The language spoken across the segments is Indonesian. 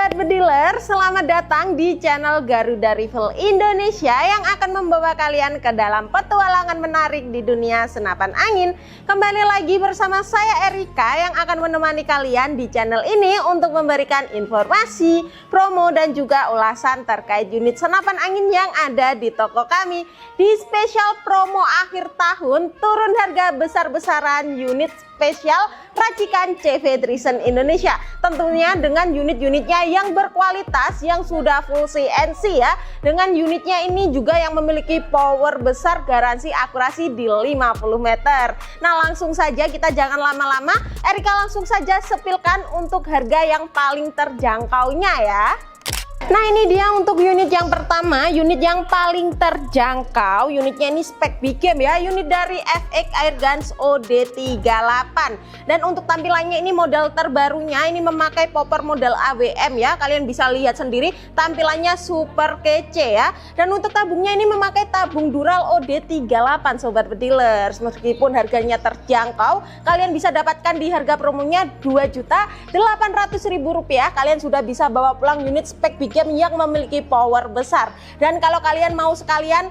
Sobat Bediler, selamat datang di channel Garuda Rival Indonesia yang akan membawa kalian ke dalam petualangan menarik di dunia senapan angin. Kembali lagi bersama saya Erika yang akan menemani kalian di channel ini untuk memberikan informasi, promo dan juga ulasan terkait unit senapan angin yang ada di toko kami. Di spesial promo akhir tahun, turun harga besar-besaran unit spesial racikan CV Trison Indonesia. Tentunya dengan unit-unitnya yang berkualitas, yang sudah full CNC ya. Dengan unitnya ini juga yang memiliki power besar, garansi akurasi di 50 meter. Nah, langsung saja kita jangan lama-lama, Erika langsung saja sepilkan untuk harga yang paling terjangkaunya ya. Nah, ini dia untuk unit yang pertama, unit yang paling terjangkau. Unitnya ini spek big game ya, unit dari FX Airguns OD38. Dan untuk tampilannya ini model terbarunya, ini memakai popper model AWM ya. Kalian bisa lihat sendiri tampilannya super kece ya. Dan untuk tabungnya ini memakai tabung Dural OD38 Sobat Bedilers. Meskipun harganya terjangkau, kalian bisa dapatkan di harga promonya Rp2.800.000. Kalian sudah bisa bawa pulang unit spek big game yang memiliki power besar. Dan kalau kalian mau sekalian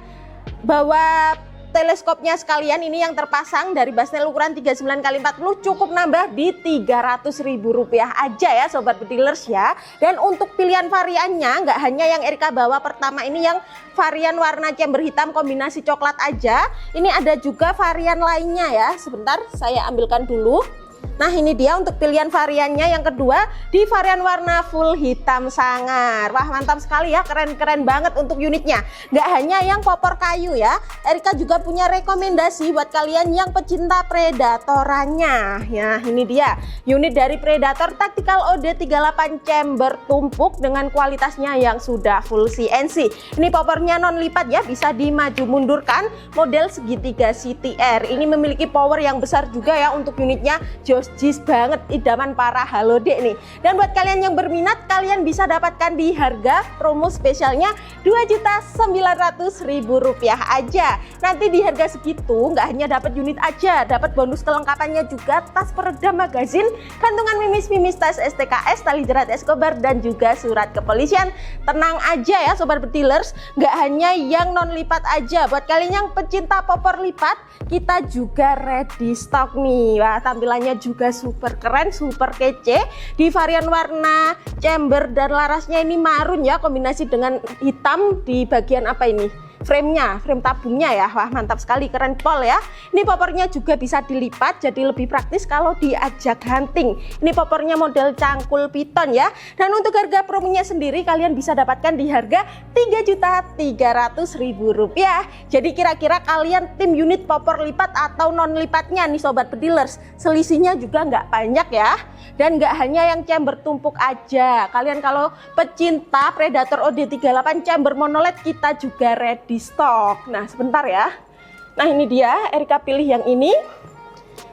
bawa teleskopnya sekalian, ini yang terpasang dari Basnel ukuran 39x40 cukup nambah di Rp300.000 aja ya Sobat Bedilers ya. Dan untuk pilihan variannya nggak hanya yang Erika bawa pertama ini yang varian warna chamber hitam kombinasi coklat aja, ini ada juga varian lainnya ya. Sebentar saya ambilkan dulu. Nah, ini dia untuk pilihan variannya yang kedua di varian warna full hitam sangar. Wah, mantap sekali ya, keren-keren banget untuk unitnya. Nggak hanya yang popor kayu ya, Erika juga punya rekomendasi buat kalian yang pecinta predatorannya. Ya, ini dia unit dari Predator Tactical OD38 chamber tumpuk dengan kualitasnya yang sudah full CNC. Ini popornya non lipat ya, bisa dimaju mundurkan, model segitiga CTR. Ini memiliki power yang besar juga ya untuk unitnya. Jis banget, idaman para halode nih. Dan buat kalian yang berminat, kalian bisa dapatkan di harga promo spesialnya Rp2.900.000 aja. Nanti di harga segitu nggak hanya dapat unit aja, dapat bonus kelengkapannya juga, tas peredam magazin, kantungan mimis-mimis tas STKS, tali jerat Escobar dan juga surat kepolisian. Tenang aja ya Sobat Bedilers, nggak hanya yang non lipat aja, buat kalian yang pecinta popor lipat, kita juga ready stock nih. Wah, tampilannya juga super keren, super kece di varian warna chamber dan larasnya ini marun ya, kombinasi dengan hitam di bagian apa ini? Frame-nya, frame tabungnya ya. Wah, mantap sekali, keren pol ya. Ini popornya juga bisa dilipat jadi lebih praktis kalau diajak hunting. Ini popornya model cangkul piton ya. Dan untuk harga promonya sendiri kalian bisa dapatkan di harga Rp3.300.000. Jadi kira-kira kalian tim unit popor lipat atau non lipatnya nih Sobat Bedilers, selisihnya juga nggak banyak ya. Dan nggak hanya yang chamber tumpuk aja, kalian kalau pecinta Predator OD38 chamber monoled kita juga ready stok. Nah, sebentar ya. Nah, ini dia Erika pilih yang ini.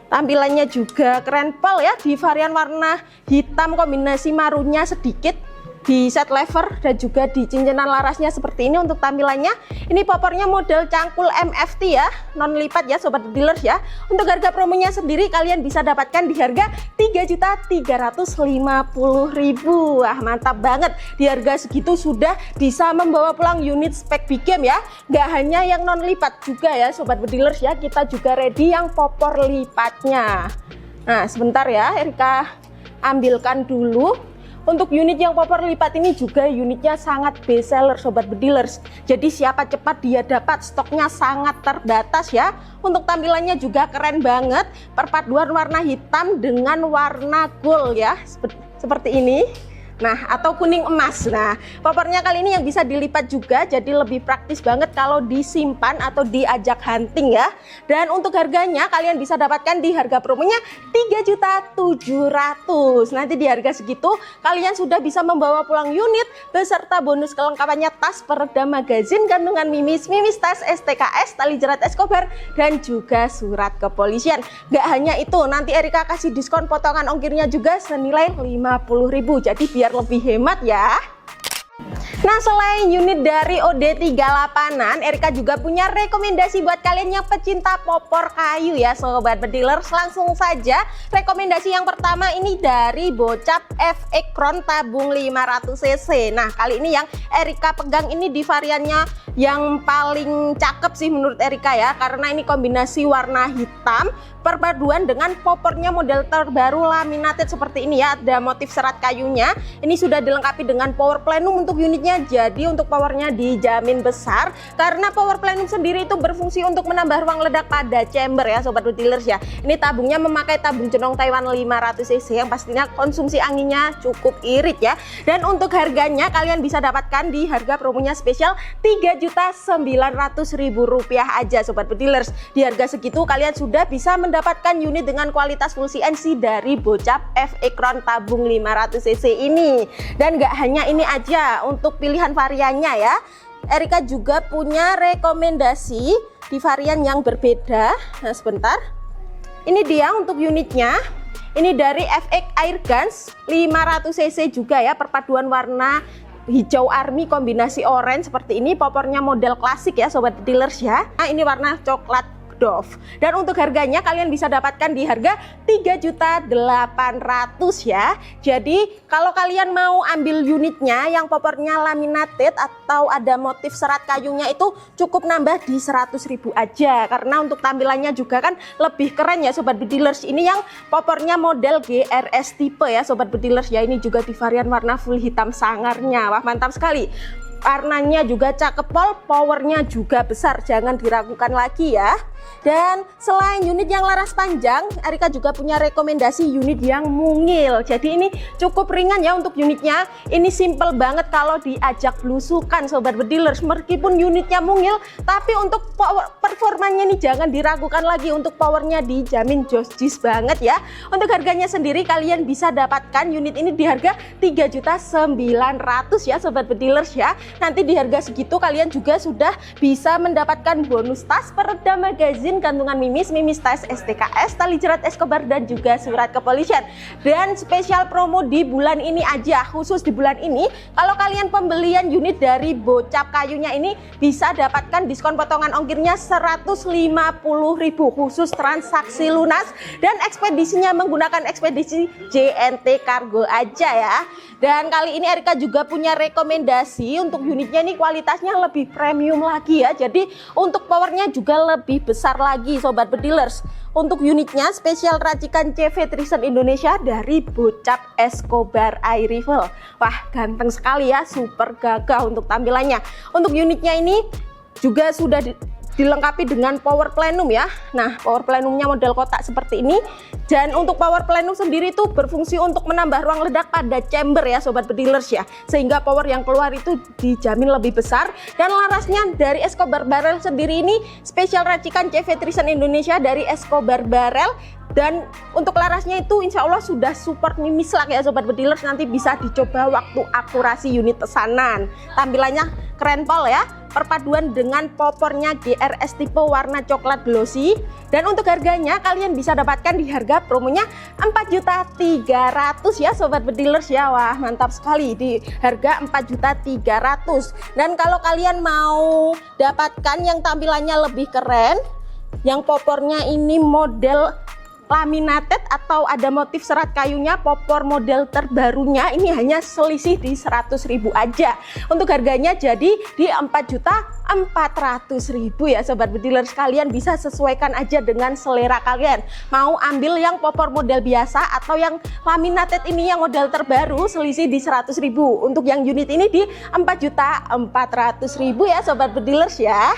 Tampilannya juga keren pol ya, di varian warna hitam kombinasi marunnya sedikit, di set lever dan juga di cincenan larasnya seperti ini untuk tampilannya. Ini popornya model cangkul MFT ya, non lipat ya Sobat Dealers ya. Untuk harga promonya sendiri kalian bisa dapatkan di harga Rp3.350.000. Wah, mantap banget, di harga segitu sudah bisa membawa pulang unit spek big game ya. Nggak hanya yang non lipat juga ya Sobat Dealers ya, kita juga ready yang popor lipatnya. Nah, sebentar ya, Erika ambilkan dulu. Untuk unit yang popor lipat ini juga unitnya sangat best seller Sobat Bedilers. Jadi siapa cepat dia dapat, stoknya sangat terbatas ya. Untuk tampilannya juga keren banget, perpaduan warna hitam dengan warna gold ya, seperti ini. Nah, atau kuning emas. Nah, popornya kali ini yang bisa dilipat juga, jadi lebih praktis banget kalau disimpan atau diajak hunting ya. Dan untuk harganya kalian bisa dapatkan di harga promonya Rp3.700.000. Nanti di harga segitu kalian sudah bisa membawa pulang unit beserta bonus kelengkapannya tas peredam magazin, kandungan mimis tas STKS, tali jerat Escobar dan juga surat kepolisian. Gak hanya itu, nanti Erika kasih diskon potongan ongkirnya juga senilai Rp50.000. Jadi biar lebih hemat ya. Nah, selain unit dari OD38an, Erika juga punya rekomendasi buat kalian yang pecinta popor kayu ya sobat bedilers. Langsung saja, rekomendasi yang pertama ini dari Bocap FX-Crown tabung 500cc. Nah, kali ini yang Erika pegang ini di variannya yang paling cakep sih menurut Erika ya, karena ini kombinasi warna hitam perpaduan dengan popornya model terbaru laminated seperti ini ya, ada motif serat kayunya. Ini sudah dilengkapi dengan power plenum untuk unitnya, jadi untuk powernya dijamin besar karena power plenum sendiri itu berfungsi untuk menambah ruang ledak pada chamber ya sobat dealers ya. Ini tabungnya memakai tabung jenong Taiwan 500cc yang pastinya konsumsi anginnya cukup irit ya. Dan untuk harganya kalian bisa dapatkan di harga promonya spesial Rp3.900.000 aja sobat dealers. Di harga segitu kalian sudah bisa mendapatkan unit dengan kualitas full CNC dari Bocap FX-Crown tabung 500cc ini. Dan gak hanya ini aja untuk pilihan variannya ya, Erika juga punya rekomendasi di varian yang berbeda. Nah sebentar, ini dia untuk unitnya. Ini dari FX Airguns 500cc juga ya, perpaduan warna hijau army kombinasi orange seperti ini, popornya model klasik ya sobat dealers ya. Nah ini warna coklat Dove. Dan untuk harganya kalian bisa dapatkan di harga Rp3.800.000 ya. Jadi kalau kalian mau ambil unitnya yang popornya laminated atau ada motif serat kayunya itu cukup nambah di 100.000 aja, karena untuk tampilannya juga kan lebih keren ya sobat dealers. Ini yang popornya model GRS tipe ya sobat dealers ya. Ini juga di varian warna full hitam sangarnya. Wah mantap sekali. Warnanya juga cakep pol, powernya juga besar, jangan diragukan lagi ya. Dan selain unit yang laras panjang, Erika juga punya rekomendasi unit yang mungil. Jadi ini cukup ringan ya untuk unitnya. Ini simple banget kalau diajak belusukan sobat dealers. Meskipun unitnya mungil, tapi untuk power performanya ini jangan diragukan lagi. Untuk powernya dijamin jos-jis banget ya. Untuk harganya sendiri kalian bisa dapatkan unit ini di harga Rp3.900.000 ya sobat dealers ya. Nanti di harga segitu kalian juga sudah bisa mendapatkan bonus tas, peredam magazin, gantungan mimis, tas STKS, tali jerat Escobar dan juga surat kepolisian. Dan spesial promo di bulan ini aja, khusus di bulan ini, kalau kalian pembelian unit dari Bocap kayunya ini bisa dapatkan diskon potongan ongkirnya Rp150.000 khusus transaksi lunas dan ekspedisinya menggunakan ekspedisi JNT Cargo aja ya. Dan kali ini Erika juga punya rekomendasi untuk unitnya ini kualitasnya lebih premium lagi ya. Jadi untuk powernya juga lebih besar lagi sobat dealers. Untuk unitnya spesial racikan CV Trison Indonesia dari Bocap Escobar Air Rifle. Wah ganteng sekali ya, super gagah untuk tampilannya. Untuk unitnya ini juga sudah dilengkapi dengan power plenum ya. Nah power plenumnya model kotak seperti ini. Dan untuk power plenum sendiri itu berfungsi untuk menambah ruang ledak pada chamber ya sobat dealers ya, sehingga power yang keluar itu dijamin lebih besar. Dan larasnya dari Escobar Barrel sendiri ini spesial racikan CV Trison Indonesia dari Escobar Barrel. Dan untuk larasnya itu insya Allah sudah support mimislak ya sobat dealers, nanti bisa dicoba waktu akurasi unit pesanan. Tampilannya keren pol ya, perpaduan dengan popornya GRS tipe warna coklat glossy. Dan untuk harganya kalian bisa dapatkan di harga promonya Rp4.300.000 ya sobat dealers ya. Wah mantap sekali di harga Rp4.300.000. Dan kalau kalian mau dapatkan yang tampilannya lebih keren, yang popornya ini model laminated atau ada motif serat kayunya, popor model terbarunya ini hanya selisih di 100.000 aja. Untuk harganya jadi di Rp4.400.000 ya sobat dealers. Kalian bisa sesuaikan aja dengan selera kalian, mau ambil yang popor model biasa atau yang laminated ini yang model terbaru selisih di 100.000. Untuk yang unit ini di Rp4.400.000 ya sobat dealers ya.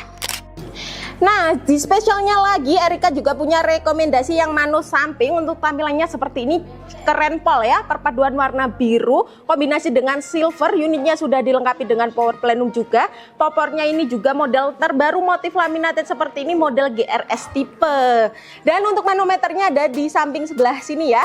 Nah di spesialnya lagi Erika juga punya rekomendasi yang mano samping. Untuk tampilannya seperti ini, keren pol ya, perpaduan warna biru kombinasi dengan silver. Unitnya sudah dilengkapi dengan power plenum juga. Popornya ini juga model terbaru motif laminated seperti ini, model GRS tipe. Dan untuk manometernya ada di samping sebelah sini ya.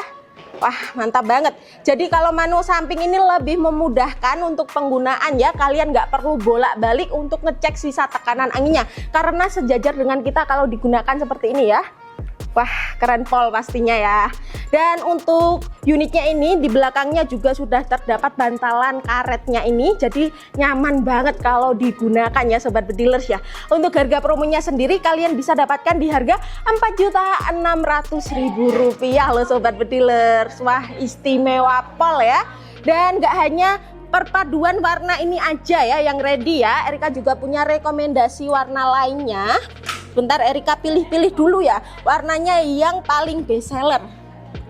Wah mantap banget. Jadi kalau manu samping ini lebih memudahkan untuk penggunaan ya. Kalian nggak perlu bolak-balik untuk ngecek sisa tekanan anginnya, karena sejajar dengan kita kalau digunakan seperti ini ya. Wah, keren pol pastinya ya. Dan untuk unitnya ini di belakangnya juga sudah terdapat bantalan karetnya ini, jadi nyaman banget kalau digunakan ya sobat bedilers ya. Untuk harga promonya sendiri kalian bisa dapatkan di harga Rp4.600.000 loh sobat bedilers. Wah, istimewa pol ya. Dan gak hanya perpaduan warna ini aja ya yang ready ya, Erika juga punya rekomendasi warna lainnya. Bentar, Erika pilih-pilih dulu ya warnanya yang paling best seller.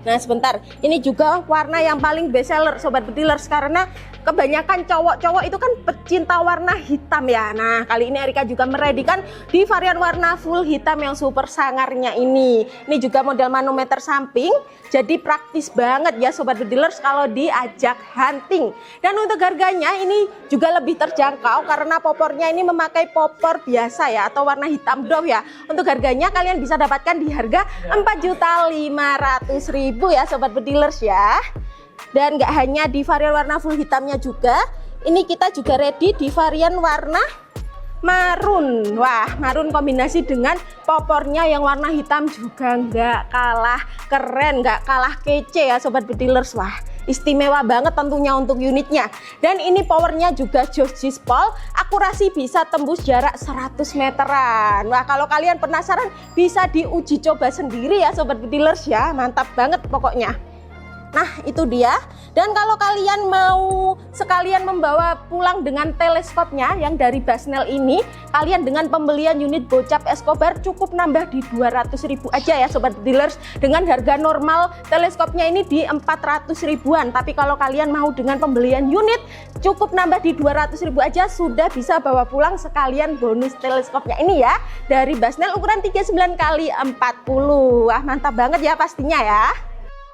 Nah sebentar, ini juga warna yang paling best seller sobat bedilers, karena kebanyakan cowok-cowok itu kan pecinta warna hitam ya. Nah kali ini Erika juga meredikan di varian warna full hitam yang super sangarnya ini. Ini juga model manometer samping, jadi praktis banget ya sobat bedilers kalau diajak hunting. Dan untuk harganya ini juga lebih terjangkau karena popornya ini memakai popor biasa ya, atau warna hitam doff ya. Untuk harganya kalian bisa dapatkan di harga Rp4.500.000 ya sobat bedilers ya. Dan nggak hanya di varian warna full hitamnya juga, ini kita juga ready di varian warna marun. Wah, marun kombinasi dengan popornya yang warna hitam juga nggak kalah keren, nggak kalah kece ya sobat bedilers. Wah, istimewa banget tentunya untuk unitnya. Dan ini powernya juga Joss Pol, akurasi bisa tembus jarak 100 meteran. Wah, kalau kalian penasaran bisa diuji coba sendiri ya sobat bedilers ya, mantap banget pokoknya. Nah itu dia. Dan kalau kalian mau sekalian membawa pulang dengan teleskopnya yang dari Basnel ini, kalian dengan pembelian unit Bocap Escobar cukup nambah di 200.000 aja ya sobat bedilers. Dengan harga normal teleskopnya ini di 400 ribuan, tapi kalau kalian mau dengan pembelian unit cukup nambah di 200.000 aja, sudah bisa bawa pulang sekalian bonus teleskopnya ini ya, dari Basnel ukuran 39x40. Wah mantap banget ya pastinya ya.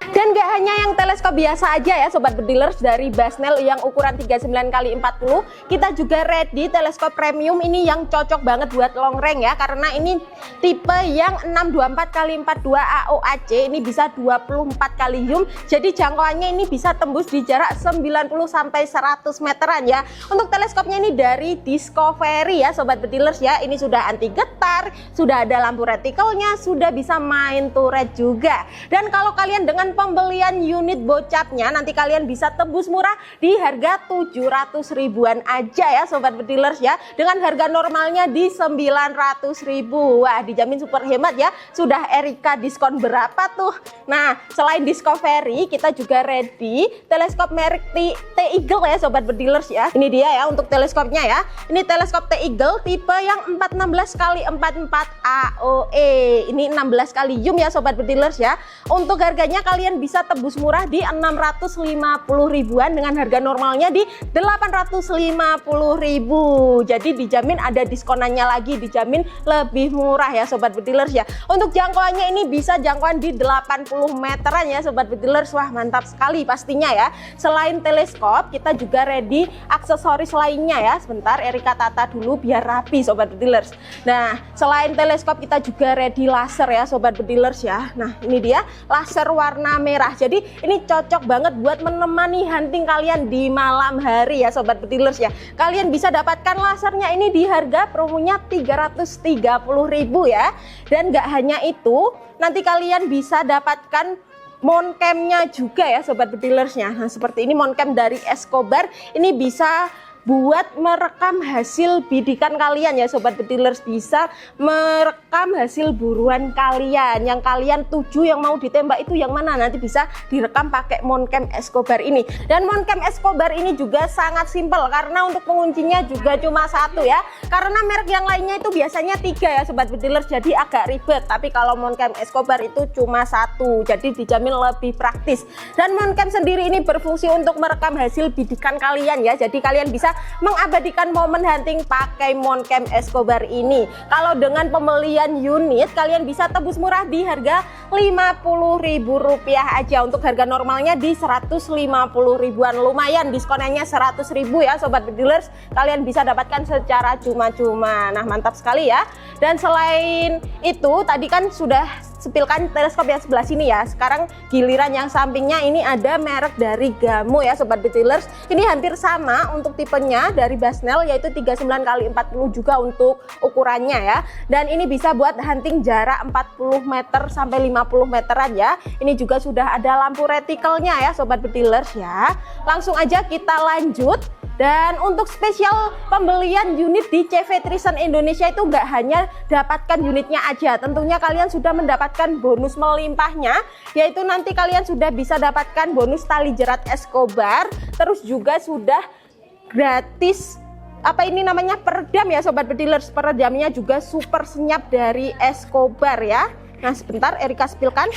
Dan gak hanya yang teleskop biasa aja ya sobat bedilers, dari Basnel yang ukuran 39x40 kita juga ready teleskop premium ini yang cocok banget buat long range ya, karena ini tipe yang 624x42 AOAC, ini bisa 24 kali zoom, jadi jangkauannya ini bisa tembus di jarak 90 sampai 100 meteran ya. Untuk teleskopnya ini dari Discovery ya sobat bedilers ya, ini sudah anti getar, sudah ada lampu retikelnya, sudah bisa main turret juga. Dan kalau kalian dengan pembelian unit Bocapnya nanti kalian bisa tembus murah di harga 700 ribuan aja ya sobat bedilers ya, dengan harga normalnya di 900 ribu. Wah dijamin super hemat ya. Sudah Erika diskon berapa tuh? Nah selain Discovery kita juga ready teleskop merek T-Eagle ya sobat bedilers ya. Ini dia ya untuk teleskopnya ya. Ini teleskop T-Eagle tipe yang 416x44 AOE, ini 16 kali zoom ya sobat bedilers ya. Untuk harganya kalian bisa tebus murah di 650 ribuan dengan harga normalnya di 850 ribu. Jadi dijamin ada diskonannya lagi, dijamin lebih murah ya sobat bedilers ya. Untuk jangkauannya ini bisa jangkauan di 80 meteran ya sobat bedilers. Wah mantap sekali pastinya ya. Selain teleskop kita juga ready aksesoris lainnya ya. Sebentar Erika tata dulu biar rapi sobat bedilers. Nah selain teleskop kita juga ready laser ya sobat bedilers ya. Nah ini dia laser warna merah, jadi ini cocok banget buat menemani hunting kalian di malam hari ya sobat bedilers ya. Kalian bisa dapatkan lasernya ini di harga promonya 330.000 ya. Dan gak hanya itu, nanti kalian bisa dapatkan mount cam-nya juga ya sobat bedilersnya. Nah seperti ini mount cam dari Escobar, ini bisa buat merekam hasil bidikan kalian ya sobat bedilers, bisa merekam hasil buruan kalian yang kalian tuju, yang mau ditembak itu yang mana, nanti bisa direkam pakai mount cam Escobar ini. Dan mount cam Escobar ini juga sangat simpel karena untuk penguncinya juga cuma satu ya, karena merek yang lainnya itu biasanya 3 ya sobat bedilers, jadi agak ribet. Tapi kalau mount cam Escobar itu cuma satu, jadi dijamin lebih praktis. Dan mount cam sendiri ini berfungsi untuk merekam hasil bidikan kalian ya, jadi kalian bisa mengabadikan momen hunting pakai mount cam Escobar ini. Kalau dengan pembelian unit kalian bisa tebus murah di harga Rp50.000 aja. Untuk harga normalnya di 150 ribuan, lumayan diskonnya 100.000 ya sobat bedilers, kalian bisa dapatkan secara cuma-cuma. Nah mantap sekali ya. Dan selain itu tadi kan sudah spilkan teleskop yang sebelah sini ya. Sekarang giliran yang sampingnya ini ada merek dari Gamo ya Sobat Betilers. Ini hampir sama untuk tipenya dari Basnel, yaitu 39x40 juga untuk ukurannya ya. Dan ini bisa buat hunting jarak 40 meter sampai 50 meteran ya. Ini juga sudah ada lampu retikelnya ya Sobat Betilers ya. Langsung aja kita lanjut. Dan untuk spesial pembelian unit di CV Trison Indonesia itu nggak hanya dapatkan unitnya aja, tentunya kalian sudah mendapatkan bonus melimpahnya, yaitu nanti kalian sudah bisa dapatkan bonus tali jerat Escobar, terus juga sudah gratis apa ini namanya peredam ya Sobat Betilers. Peredamnya juga super senyap dari Escobar ya. Nah sebentar Erika spilkan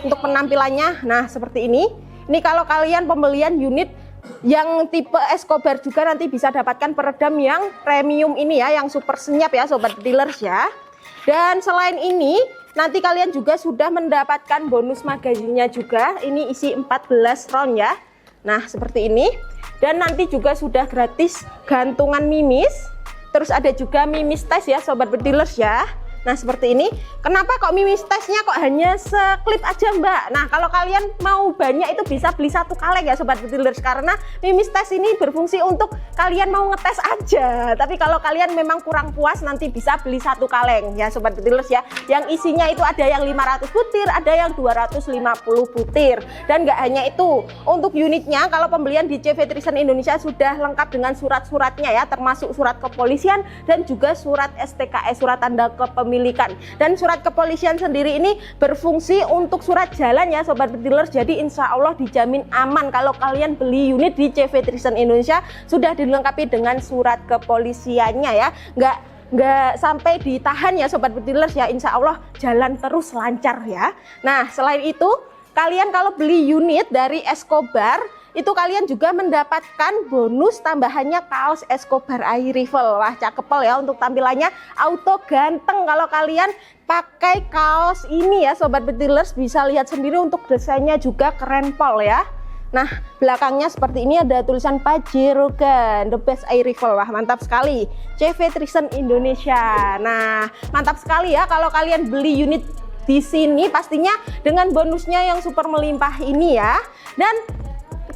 untuk penampilannya. Nah seperti ini. Ini kalau kalian pembelian unit yang tipe Escobar juga nanti bisa dapatkan peredam yang premium ini ya, yang super senyap ya Sobat Betilers ya. Dan selain ini nanti kalian juga sudah mendapatkan bonus magazinnya juga. Ini isi 14 round ya. Nah seperti ini. Dan nanti juga sudah gratis gantungan mimis. Terus ada juga mimis tes ya Sobat Betilers ya. Nah seperti ini. Kenapa kok mimis tesnya kok hanya seklip aja Mbak? Nah kalau kalian mau banyak itu bisa beli satu kaleng ya Sobat Betilers, karena mimis tes ini berfungsi untuk kalian mau ngetes aja. Tapi kalau kalian memang kurang puas nanti bisa beli satu kaleng ya Sobat Betilers ya. Yang isinya itu ada yang 500 butir, ada yang 250 butir. Dan nggak hanya itu, untuk unitnya kalau pembelian di CV Trison Indonesia sudah lengkap dengan surat-suratnya ya, termasuk surat kepolisian dan juga surat STKS, surat tanda kepemilikan. Dan surat kepolisian sendiri ini berfungsi untuk surat jalan ya Sobat Betilers. Jadi insya Allah dijamin aman kalau kalian beli unit di CV Trison Indonesia sudah dilengkapi dengan surat kepolisiannya ya. Nggak sampai ditahan ya Sobat Betilers ya, insya Allah jalan terus lancar ya. Nah selain itu kalian kalau beli unit dari Escobar itu kalian juga mendapatkan bonus tambahannya kaos Escobar Air Rifle. Wah cakepel ya, untuk tampilannya auto ganteng kalau kalian pakai kaos ini ya Sobat Betilers. Bisa lihat sendiri untuk desainnya juga keren pol ya. Nah belakangnya seperti ini ada tulisan Pajero Gun The Best Air Rifle. Wah mantap sekali, CV Trison Indonesia. Nah mantap sekali ya kalau kalian beli unit di sini, pastinya dengan bonusnya yang super melimpah ini ya. Dan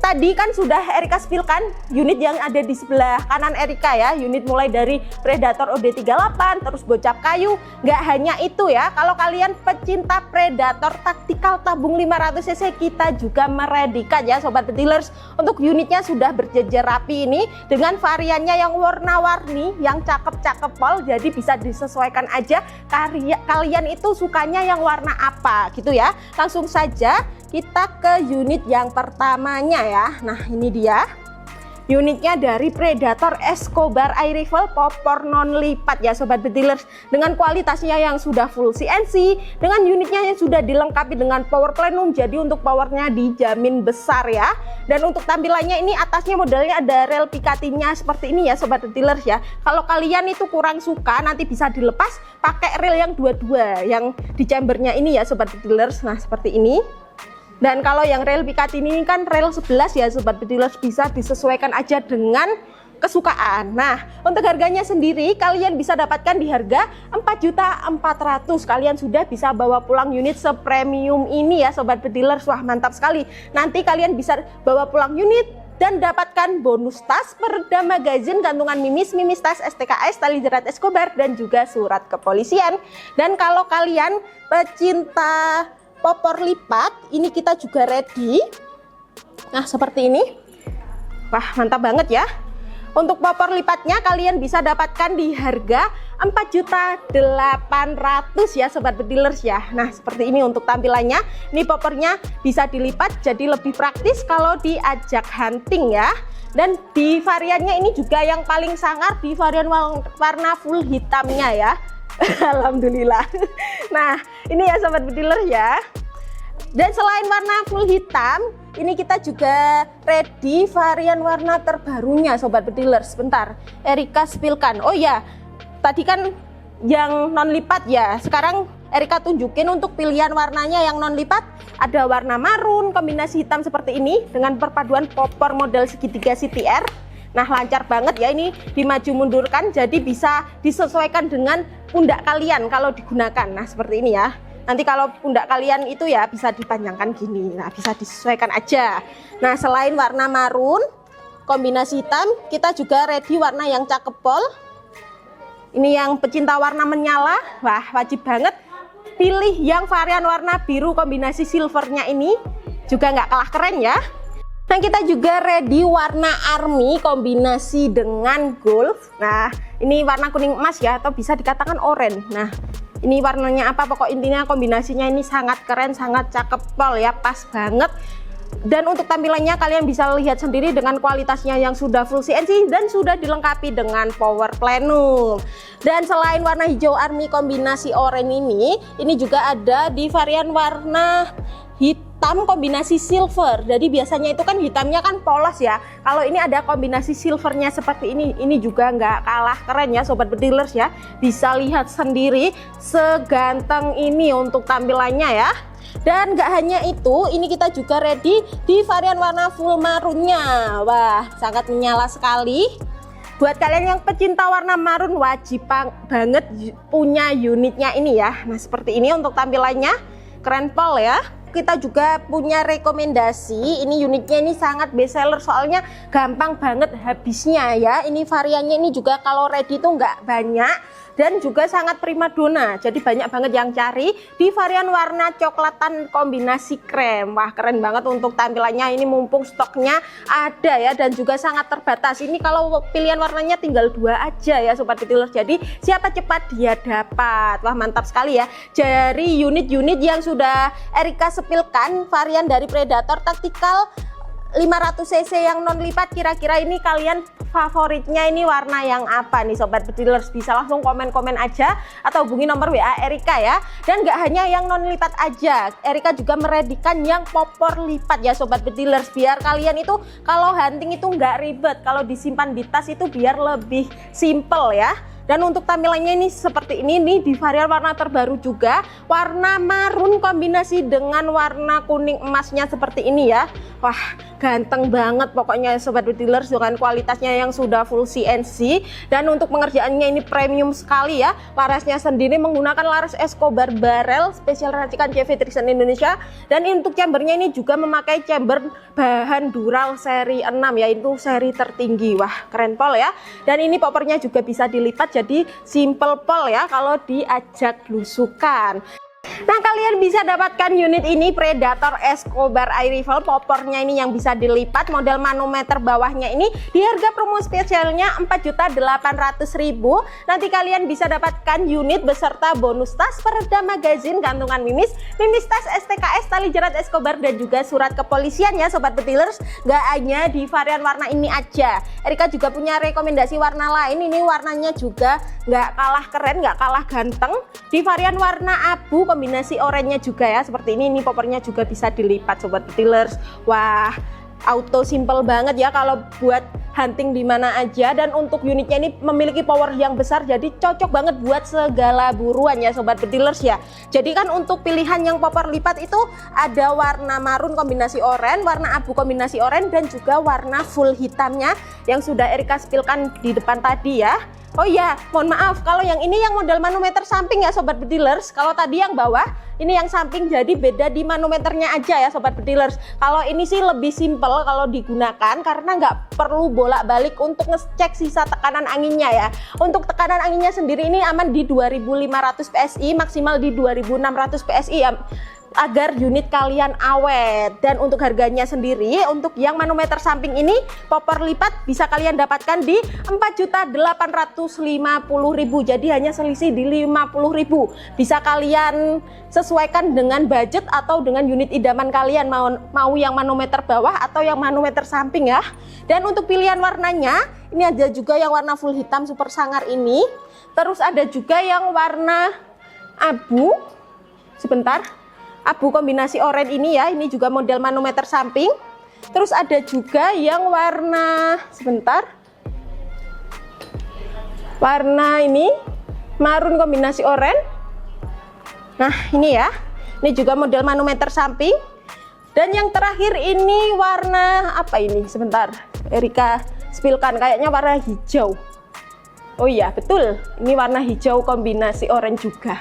tadi kan sudah Erika spilkan unit yang ada di sebelah kanan Erika ya. Unit mulai dari Predator OD38, terus bocap kayu. Nggak hanya itu ya, kalau kalian pecinta Predator taktikal tabung 500cc, kita juga meredikat ya Sobat Betilers. Untuk unitnya sudah berjejer rapi ini dengan variannya yang warna-warni, yang cakep-cakep pol. Jadi bisa disesuaikan aja kalian itu sukanya yang warna apa gitu ya. Langsung saja kita ke unit yang pertamanya ya. Nah ini dia unitnya dari Predator Escobar Air Rifle popor non lipat ya Sobat Betilers, dengan kualitasnya yang sudah full CNC, dengan unitnya yang sudah dilengkapi dengan power plenum, jadi untuk powernya dijamin besar ya. Dan untuk tampilannya ini atasnya modelnya ada rel Picatinny-nya seperti ini ya Sobat Betilers ya. Kalau kalian itu kurang suka nanti bisa dilepas pakai rel yang dua-dua yang di chambernya ini ya Sobat Betilers. Nah seperti ini. Dan kalau yang rel Picatinny ini kan rel 11 ya Sobat Betilers, bisa disesuaikan aja dengan kesukaan. Nah untuk harganya sendiri kalian bisa dapatkan di harga 4.400.000. Kalian sudah bisa bawa pulang unit sepremium ini ya Sobat Betilers. Wah mantap sekali. Nanti kalian bisa bawa pulang unit dan dapatkan bonus tas, peredam magazin, gantungan mimis, mimis tas STKS, tali jerat Escobar, dan juga surat kepolisian. Dan kalau kalian pecinta popor lipat, ini kita juga ready. Nah seperti ini. Wah mantap banget ya. Untuk popor lipatnya kalian bisa dapatkan di harga 4.800.000 ya Sobat Betilers ya. Nah seperti ini untuk tampilannya. Ini popornya bisa dilipat jadi lebih praktis kalau diajak hunting ya. Dan di variannya ini juga yang paling sangar di varian warna full hitamnya ya. Alhamdulillah. Nah ini ya Sobat Betilers ya. Dan selain warna full hitam, ini kita juga ready varian warna terbarunya Sobat Betilers. Sebentar Erika spilkan. Oh ya, tadi kan yang non lipat ya. Sekarang Erika tunjukin untuk pilihan warnanya yang non lipat. Ada warna marun kombinasi hitam seperti ini dengan perpaduan popor model segitiga CTR. Nah lancar banget ya, ini dimaju mundurkan jadi bisa disesuaikan dengan pundak kalian kalau digunakan. Nah seperti ini ya. Nanti kalau pundak kalian itu ya bisa dipanjangkan gini. Nah, bisa disesuaikan aja. Nah, selain warna marun kombinasi hitam, kita juga ready warna yang cakep pol. Ini yang pecinta warna menyala, wah wajib banget pilih yang varian warna biru kombinasi silvernya ini, juga nggak kalah keren ya. Nah, kita juga ready warna army kombinasi dengan gold. Nah, ini warna kuning emas ya, atau bisa dikatakan oranye. Nah, ini warnanya apa, pokok intinya kombinasinya ini sangat keren, sangat cakep pol ya, pas banget. Dan untuk tampilannya kalian bisa lihat sendiri dengan kualitasnya yang sudah full CNC dan sudah dilengkapi dengan power plenum. Dan selain warna hijau army kombinasi oranye ini juga ada di varian warna hitam kombinasi silver. Jadi biasanya itu kan hitamnya kan polos ya. Kalau ini ada kombinasi silvernya seperti ini juga nggak kalah keren ya sobat bedilers ya. Bisa lihat sendiri seganteng ini untuk tampilannya ya. Dan gak hanya itu, ini kita juga ready di varian warna full marunnya. Wah, sangat menyala sekali. Buat kalian yang pecinta warna marun, wajib banget punya unitnya ini ya. Nah, seperti ini untuk tampilannya, keren pol ya. Kita juga punya rekomendasi, ini unitnya ini sangat best seller soalnya gampang banget habisnya ya. Ini variannya ini juga kalau ready itu nggak banyak dan juga sangat primadona, jadi banyak banget yang cari di varian warna coklatan kombinasi krem. Wah, keren banget untuk tampilannya ini, mumpung stoknya ada ya dan juga sangat terbatas. Ini kalau pilihan warnanya tinggal 2 aja ya sobat bedilers, jadi siapa cepat dia dapat. Wah, mantap sekali ya. Dari unit-unit yang sudah Erika sepilkan, varian dari Predator Tactical 500 cc yang non lipat, kira-kira ini kalian favoritnya ini warna yang apa nih sobat bedilers? Bisa langsung komen-komen aja atau hubungi nomor WA Erika ya. Dan gak hanya yang non lipat aja, Erika juga meredikan yang popor lipat ya sobat bedilers, biar kalian itu kalau hunting itu nggak ribet, kalau disimpan di tas itu biar lebih simple ya. Dan untuk tampilannya ini seperti ini nih, di varian warna terbaru juga, warna marun kombinasi dengan warna kuning emasnya seperti ini ya. Wah, ganteng banget pokoknya sobat bedilers dengan kualitasnya yang sudah full CNC. Dan untuk pengerjaannya ini premium sekali ya. Larasnya sendiri menggunakan laras Escobar barrel spesial racikan CV Tristan Indonesia. Dan untuk chambernya ini juga memakai chamber bahan dural seri 6 ya, itu seri tertinggi. Wah, keren pol ya. Dan ini poppernya juga bisa dilipat, jadi simple pol ya kalau diajak belusukan. Nah, kalian bisa dapatkan unit ini Predator Escobar Air Rifle, poppernya ini yang bisa dilipat, model manometer bawahnya ini di harga promo spesialnya 4.800.000. Nanti kalian bisa dapatkan unit beserta bonus tas, peredam magazin, gantungan mimis, tas STKS, tali jerat Escobar dan juga surat kepolisian ya sobat bedilers. Gak hanya di varian warna ini aja, Erika juga punya rekomendasi warna lain. Ini warnanya juga nggak kalah keren, nggak kalah ganteng, di varian warna abu kombinasi oranye juga ya seperti ini. Ini poppernya juga bisa dilipat sobat bedilers. Wah, auto simple banget ya kalau buat hunting di mana aja. Dan untuk unitnya ini memiliki power yang besar, jadi cocok banget buat segala buruan ya sobat bedilers ya. Jadi kan untuk pilihan yang popper lipat itu ada warna marun kombinasi oranye, warna abu kombinasi oranye, dan juga warna full hitamnya yang sudah Erika spilkan di depan tadi ya. Oh iya, mohon maaf kalau yang ini yang model manometer samping ya sobat bedilers. Kalau tadi yang bawah, ini yang samping, jadi beda di manometernya aja ya sobat bedilers. Kalau ini sih lebih simple kalau digunakan karena nggak perlu bolak-balik untuk ngecek sisa tekanan anginnya ya. Untuk tekanan anginnya sendiri ini aman di 2500 PSI, maksimal di 2600 PSI ya, agar unit kalian awet. Dan untuk harganya sendiri, untuk yang manometer samping ini popper lipat bisa kalian dapatkan di 4.850.000, jadi hanya selisih di 50.000. Bisa kalian sesuaikan dengan budget atau dengan unit idaman kalian, mau yang manometer bawah atau yang manometer samping ya. Dan untuk pilihan warnanya ini ada juga yang warna full hitam super sangar ini, terus ada juga yang warna abu, sebentar, abu kombinasi oranye ini ya, ini juga model manometer samping. Terus ada juga yang warna, sebentar, warna ini marun kombinasi oranye. Nah ini ya, ini juga model manometer samping. Dan yang terakhir ini warna apa ini, sebentar, Erika spilkan, kayaknya warna hijau. Oh iya betul, ini warna hijau kombinasi oranye juga.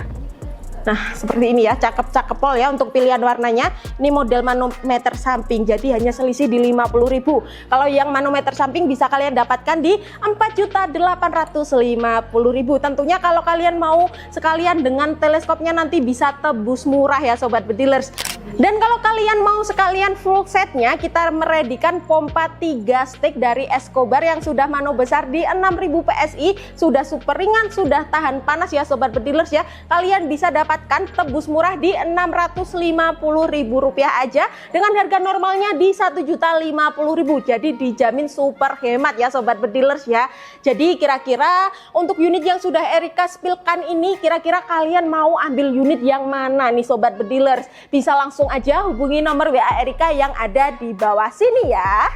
Nah, seperti ini ya, cakep-cakep pol ya untuk pilihan warnanya. Ini model manometer samping, jadi hanya selisih di 50.000. Kalau yang manometer samping bisa kalian dapatkan di 4.850.000. Tentunya kalau kalian mau sekalian dengan teleskopnya nanti bisa tebus murah ya Sobat Bedilers. Dan kalau kalian mau sekalian full setnya, kita meredikan pompa 3 stick dari Escobar yang sudah mano besar di 6.000 PSI, sudah super ringan, sudah tahan panas ya Sobat Bedilers ya. Kalian bisa dapatkan tebus murah di Rp650.000 aja dengan harga normalnya di Rp1.050.000. Jadi dijamin super hemat ya Sobat Bedilers ya. Jadi kira-kira untuk unit yang sudah Erika spillkan ini, kira-kira kalian mau ambil unit yang mana nih Sobat Bedilers? Bisa langsung aja hubungi nomor WA Erika yang ada di bawah sini ya.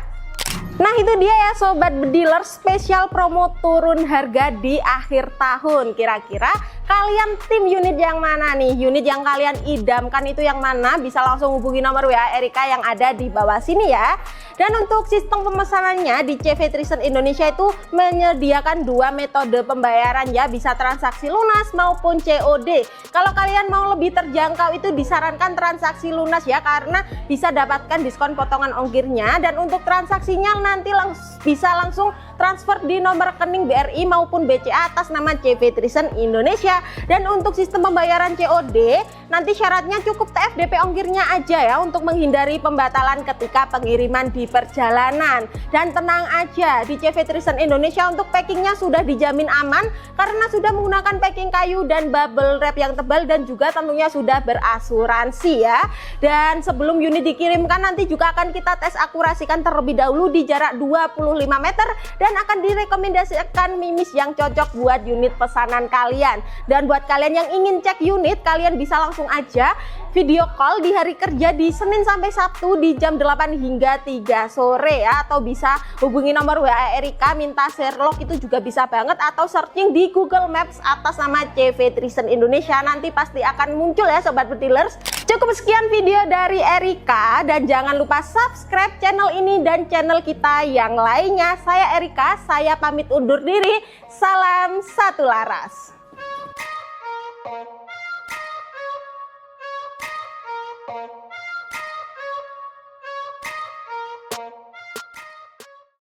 Nah itu dia ya Sobat Bedilers, spesial promo turun harga di akhir tahun. Kira-kira kalian tim unit yang mana nih? Unit yang kalian idamkan itu yang mana? Bisa langsung hubungi nomor WA Erika yang ada di bawah sini ya. Dan untuk sistem pemesanannya di CV Trison Indonesia itu menyediakan 2 metode pembayaran ya, bisa transaksi lunas maupun COD. Kalau kalian mau lebih terjangkau itu disarankan transaksi lunas ya, karena bisa dapatkan diskon potongan ongkirnya. Dan untuk transaksinya nanti bisa langsung transfer di nomor rekening BRI maupun BCA atas nama CV Trison Indonesia. Dan untuk sistem pembayaran COD nanti syaratnya cukup TFDP ongkirnya aja ya, untuk menghindari pembatalan ketika pengiriman di perjalanan. Dan tenang aja, di CV Trison Indonesia untuk packingnya sudah dijamin aman karena sudah menggunakan packing kayu dan bubble wrap yang tebal, dan juga tentunya sudah berasuransi ya. Dan sebelum unit dikirimkan nanti juga akan kita tes akurasikan terlebih dahulu di jarak 25 meter dan akan direkomendasikan mimis yang cocok buat unit pesanan kalian. Dan buat kalian yang ingin cek unit, kalian bisa langsung aja video call di hari kerja di Senin sampai Sabtu di jam 8 hingga 3 sore ya, atau bisa hubungi nomor WA Erika minta Sherlock itu juga bisa banget, atau searching di Google Maps atas nama CV Trison Indonesia, nanti pasti akan muncul ya Sobat Bedilers. Cukup sekian video dari Erika, dan jangan lupa subscribe channel ini dan channel kita yang lainnya. Saya Erika, saya pamit undur diri. Salam satu laras. Thank you.